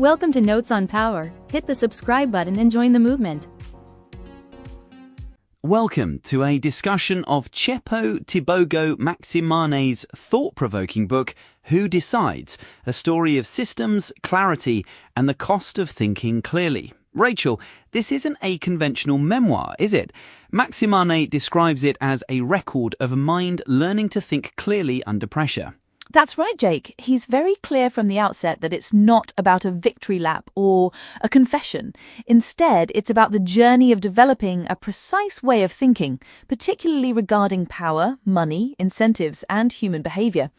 Welcome to Notes on Power. Hit the subscribe button and join the movement. Welcome to a discussion of Cepo Tibogo Maximane's thought-provoking book, Who Decides? A story of systems, clarity, and the cost of thinking clearly. Rachel, this isn't a conventional memoir, is it? Maximane describes it as a record of a mind learning to think clearly under pressure. That's right, Jake. He's very clear from the outset that it's not about a victory lap or a confession. Instead, it's about the journey of developing a precise way of thinking, particularly regarding power, money, incentives, and human behavior.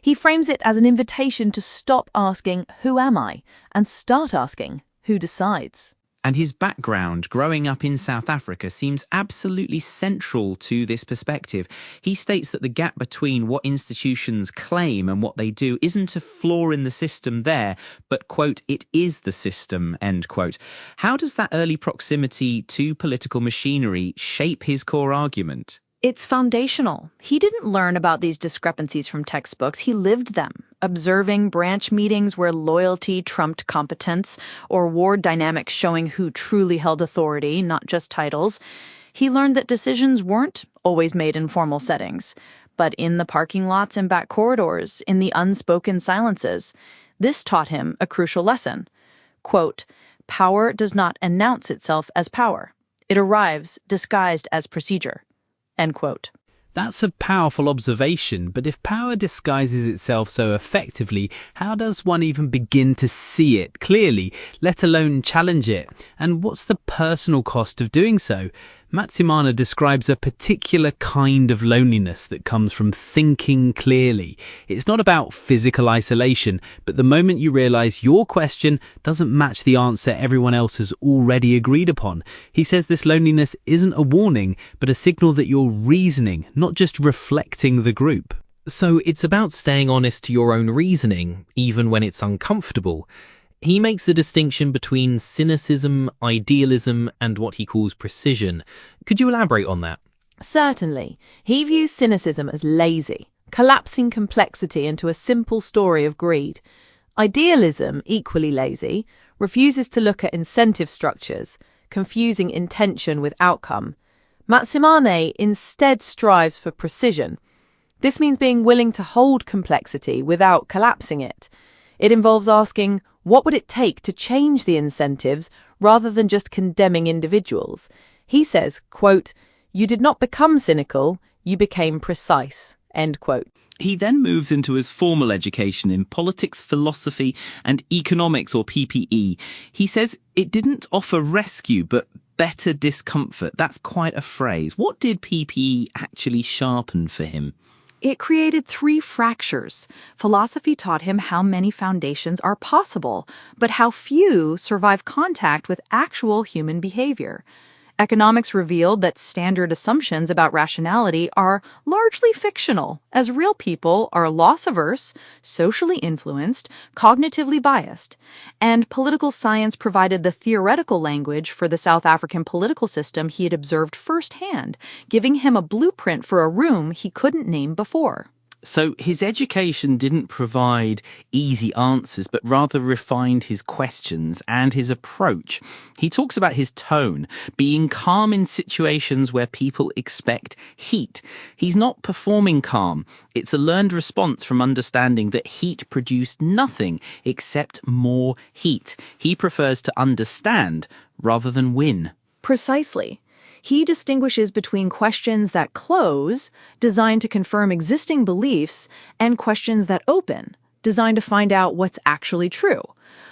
He frames it as an invitation to stop asking, "Who am I?" and start asking, "Who decides?" And his background, growing up in South Africa, seems absolutely central to this perspective. He states that the gap between what institutions claim and what they do isn't a flaw in the system there, but, quote, "it is the system," end quote. How does that early proximity to political machinery shape his core argument? It's foundational. He didn't learn about these discrepancies from textbooks. He lived them, observing branch meetings where loyalty trumped competence, or ward dynamics showing who truly held authority, not just titles. He learned that decisions weren't always made in formal settings, but in the parking lots and back corridors, in the unspoken silences. This taught him a crucial lesson. Quote, "Power does not announce itself as power. It arrives disguised as procedure." End quote. That's a powerful observation, but if power disguises itself so effectively, how does one even begin to see it clearly, let alone challenge it? And what's the personal cost of doing so? Maximane describes a particular kind of loneliness that comes from thinking clearly. It's not about physical isolation, but the moment you realize your question doesn't match the answer everyone else has already agreed upon. He says this loneliness isn't a warning, but a signal that you're reasoning, not just reflecting the group. So it's about staying honest to your own reasoning, even when it's uncomfortable. He makes the distinction between cynicism, idealism, and what he calls precision. Could you elaborate on that? Certainly. He views cynicism as lazy, collapsing complexity into a simple story of greed. Idealism, equally lazy, refuses to look at incentive structures, confusing intention with outcome. Maximane instead strives for precision. This means being willing to hold complexity without collapsing it. It involves asking, what would it take to change the incentives rather than just condemning individuals? He says, quote, "You did not become cynical, you became precise," end quote. He then moves into his formal education in politics, philosophy, and economics, or PPE. He says it didn't offer rescue, but better discomfort. That's quite a phrase. What did PPE actually sharpen for him? It created 3 fractures. Philosophy taught him how many foundations are possible, but how few survive contact with actual human behavior. Economics revealed that standard assumptions about rationality are largely fictional, as real people are loss-averse, socially influenced, cognitively biased. And political science provided the theoretical language for the South African political system he had observed firsthand, giving him a blueprint for a room he couldn't name before. So his education didn't provide easy answers, but rather refined his questions and his approach. He talks about his tone, being calm in situations where people expect heat. He's not performing calm. It's a learned response from understanding that heat produced nothing except more heat. He prefers to understand rather than win. Precisely. He distinguishes between questions that close, designed to confirm existing beliefs, and questions that open, designed to find out what's actually true.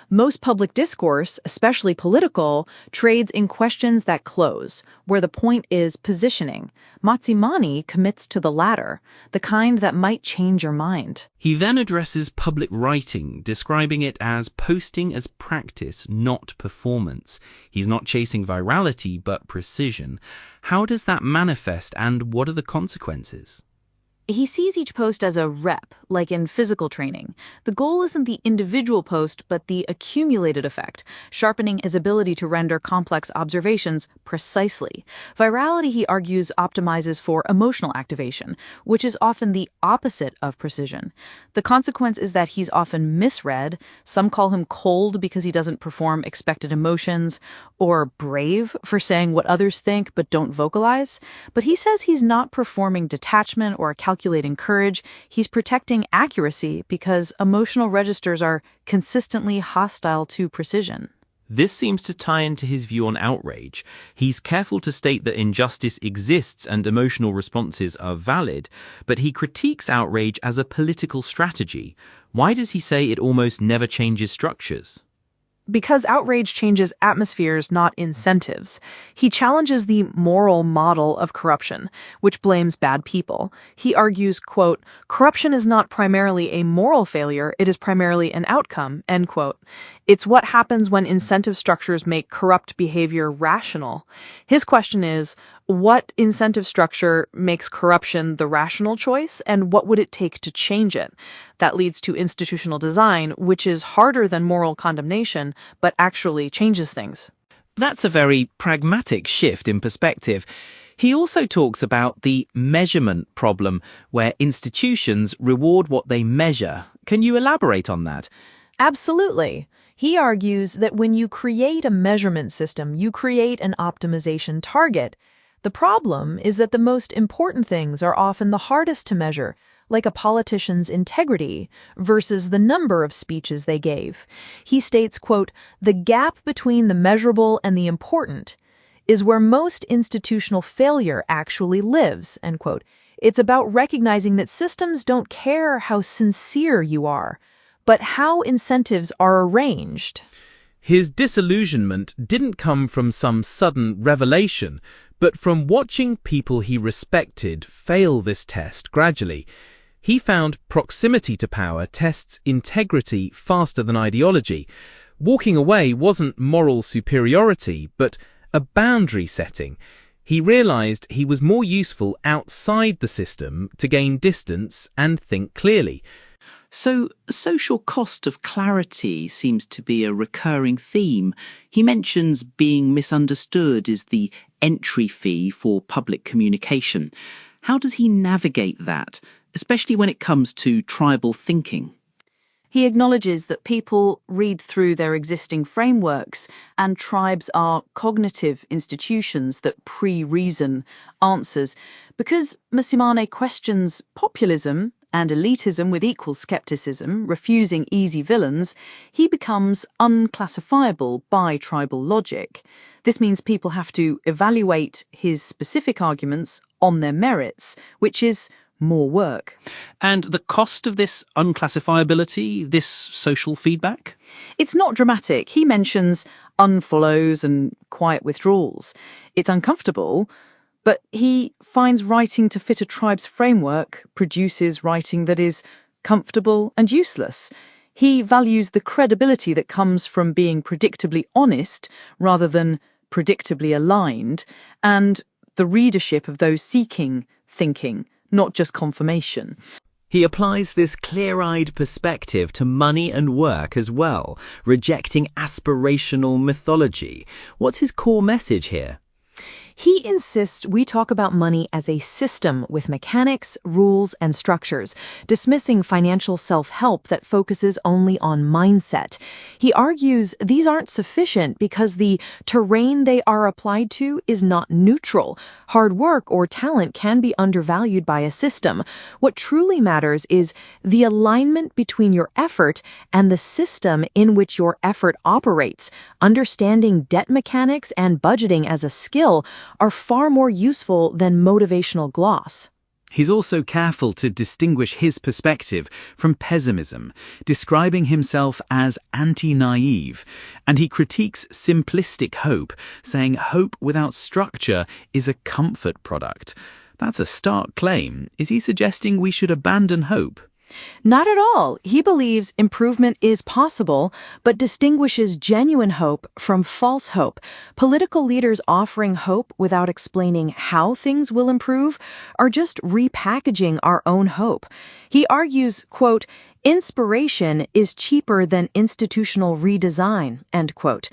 Most public discourse, especially political, trades in questions that close, where the point is positioning. Maximane commits to the latter, the kind that might change your mind. He then addresses public writing, describing it as posting as practice, not performance. He's not chasing virality, but precision. How does that manifest, and what are the consequences? He sees each post as a rep, like in physical training. The goal isn't the individual post, but the accumulated effect, sharpening his ability to render complex observations precisely. Virality, he argues, optimizes for emotional activation, which is often the opposite of precision. The consequence is that he's often misread. Some call him cold because he doesn't perform expected emotions, or brave for saying what others think but don't vocalize. But he says he's not performing detachment or calculating courage. He's protecting accuracy because emotional registers are consistently hostile to precision. This seems to tie into his view on outrage. He's careful to state that injustice exists and emotional responses are valid, but he critiques outrage as a political strategy. Why does he say it almost never changes structures? Because outrage changes atmospheres, not incentives. He challenges the moral model of corruption, which blames bad people. He argues, quote, corruption is not primarily a moral failure, it is primarily an outcome, end quote. It's what happens when incentive structures make corrupt behavior rational. His question is, what incentive structure makes corruption the rational choice, and what would it take to change it? That leads to institutional design, which is harder than moral condemnation, but actually changes things. That's a very pragmatic shift in perspective. He also talks about the measurement problem, where institutions reward what they measure. Can you elaborate on that? Absolutely. He argues that when you create a measurement system, you create an optimization target. The problem is that the most important things are often the hardest to measure, like a politician's integrity versus the number of speeches they gave. He states, quote, the gap between the measurable and the important is where most institutional failure actually lives, end quote. It's about recognizing that systems don't care how sincere you are, but how incentives are arranged. His disillusionment didn't come from some sudden revelation, but from watching people he respected fail this test gradually. He found proximity to power tests integrity faster than ideology. Walking away wasn't moral superiority, but a boundary setting. He realized he was more useful outside the system to gain distance and think clearly. So, social cost of clarity seems to be a recurring theme. He mentions being misunderstood is the entry fee for public communication. How does he navigate that, especially when it comes to tribal thinking? He acknowledges that people read through their existing frameworks, and tribes are cognitive institutions that pre-reason answers. Because Masimane questions populism and elitism with equal skepticism, refusing easy villains, he becomes unclassifiable by tribal logic. This means people have to evaluate his specific arguments on their merits, which is more work. And the cost of this unclassifiability, this social feedback? It's not dramatic. He mentions unfollows and quiet withdrawals. It's uncomfortable, but he finds writing to fit a tribe's framework produces writing that is comfortable and useless. He values the credibility that comes from being predictably honest rather than predictably aligned, and the readership of those seeking thinking, not just confirmation. He applies this clear-eyed perspective to money and work as well, rejecting aspirational mythology. What's his core message here? He insists we talk about money as a system with mechanics, rules, and structures, dismissing financial self-help that focuses only on mindset. He argues these aren't sufficient because the terrain they are applied to is not neutral. Hard work or talent can be undervalued by a system. What truly matters is the alignment between your effort and the system in which your effort operates. Understanding debt mechanics and budgeting as a skill are far more useful than motivational gloss. He's also careful to distinguish his perspective from pessimism, describing himself as anti-naive, and he critiques simplistic hope, saying hope without structure is a comfort product. That's a stark claim. Is he suggesting we should abandon hope? Not at all. He believes improvement is possible, but distinguishes genuine hope from false hope. Political leaders offering hope without explaining how things will improve are just repackaging our own hope. He argues, quote, inspiration is cheaper than institutional redesign, end quote.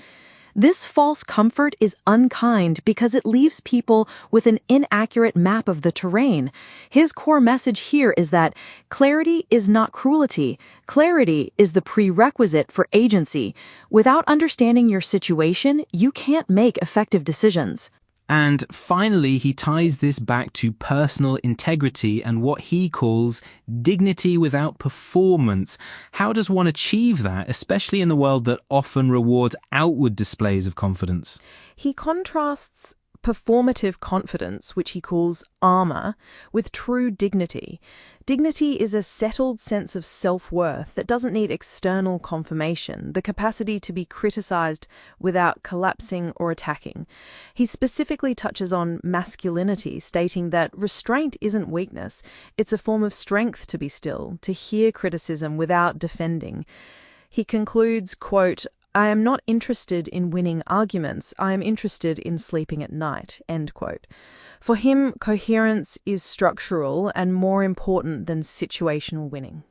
This false comfort is unkind because it leaves people with an inaccurate map of the terrain. His core message here is that clarity is not cruelty. Clarity is the prerequisite for agency. Without understanding your situation, you can't make effective decisions. And finally, he ties this back to personal integrity and what he calls dignity without performance. How does one achieve that, especially in the world that often rewards outward displays of confidence? He contrasts performative confidence, which he calls armor, with true dignity. Dignity is a settled sense of self-worth that doesn't need external confirmation, the capacity to be criticized without collapsing or attacking. He specifically touches on masculinity, stating that restraint isn't weakness, it's a form of strength to be still, to hear criticism without defending. He concludes, quote, I am not interested in winning arguments, I am interested in sleeping at night, end quote. For him, coherence is structural and more important than situational winning.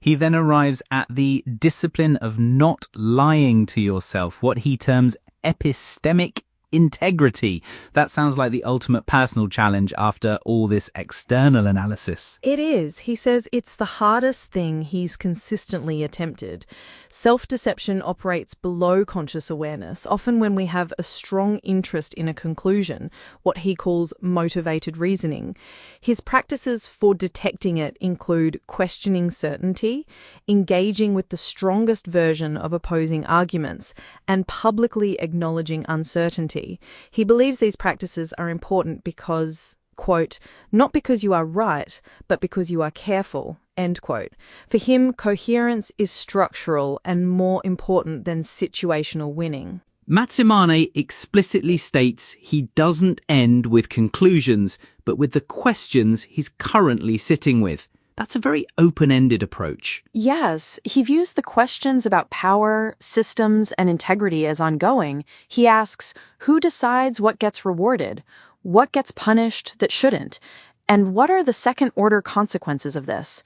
He then arrives at the discipline of not lying to yourself, what he terms epistemic integrity. That sounds like the ultimate personal challenge after all this external analysis. It is. He says it's the hardest thing he's consistently attempted. Self-deception operates below conscious awareness, often when we have a strong interest in a conclusion, what he calls motivated reasoning. His practices for detecting it include questioning certainty, engaging with the strongest version of opposing arguments, and publicly acknowledging uncertainty. He believes these practices are important because, quote, not because you are right, but because you are careful, end quote. For him, coherence is structural and more important than situational winning. Matsimane explicitly states he doesn't end with conclusions, but with the questions he's currently sitting with. That's a very open-ended approach. Yes, he views the questions about power, systems, and integrity as ongoing. He asks, who decides what gets rewarded? What gets punished that shouldn't? And what are the second-order consequences of this?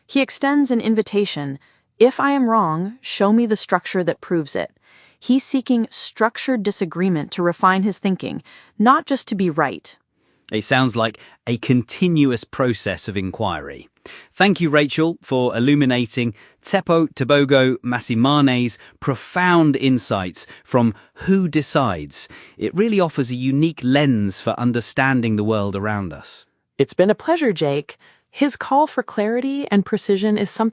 He extends an invitation. If I am wrong, show me the structure that proves it. He's seeking structured disagreement to refine his thinking, not just to be right. It sounds like a continuous process of inquiry. Thank you, Rachel, for illuminating Tsepo Tebogo Masimane's profound insights from Who Decides. It really offers a unique lens for understanding the world around us. It's been a pleasure, Jake. His call for clarity and precision is something